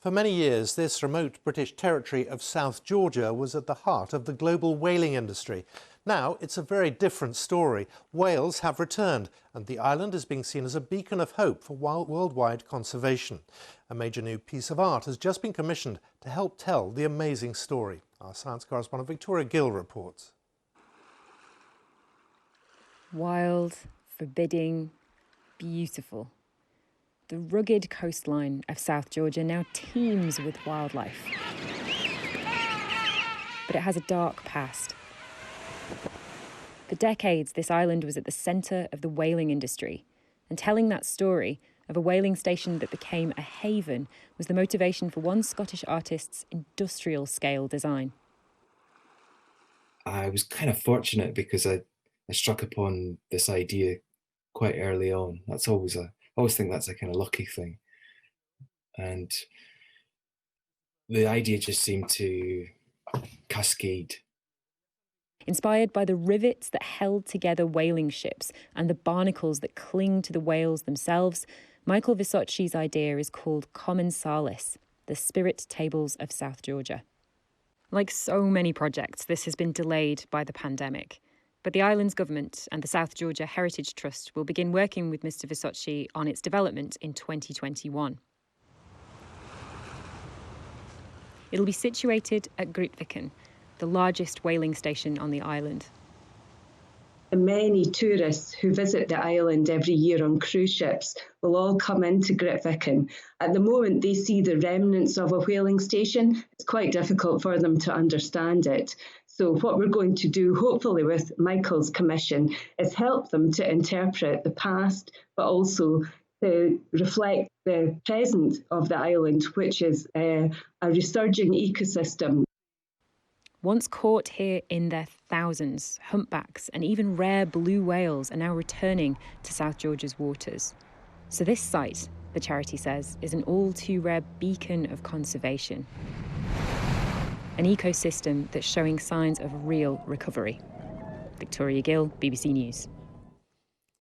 For many years, this remote British territory of South Georgia was at the heart of the global whaling industry. Now it's a very different story. Whales have returned, and the island is being seen as a beacon of hope for worldwide conservation. A major new piece of art has just been commissioned to help tell the amazing story. Our science correspondent Victoria Gill reports. Wild, forbidding, beautiful. The rugged coastline of South Georgia now teems with wildlife. But it has a dark past. For decades, this island was at the centre of the whaling industry, and telling that story of a whaling station that became a haven was the motivation for one Scottish artist's industrial-scale design. I was kind of fortunate because I struck upon this idea quite early on. I always think that's a kind of lucky thing. And the idea just seemed to cascade. Inspired by the rivets that held together whaling ships and the barnacles that cling to the whales themselves, Michael Visocchi's idea is called Commensalis, the spirit tables of South Georgia. Like so many projects, this has been delayed by the pandemic. But the island's government and the South Georgia Heritage Trust will begin working with Mr. Visocchi on its development in 2021. It'll be situated at Grytviken, the largest whaling station on the island. The many tourists who visit the island every year on cruise ships will all come into Grytviken. At the moment, they see the remnants of a whaling station. It's quite difficult for them to understand it. So what we're going to do, hopefully with Michael's commission, is help them to interpret the past, but also to reflect the present of the island, which is a resurging ecosystem. Once caught here in their thousands, humpbacks and even rare blue whales are now returning to South Georgia's waters. So this site, the charity says, is an all-too-rare beacon of conservation. An ecosystem that's showing signs of real recovery. Victoria Gill, BBC News.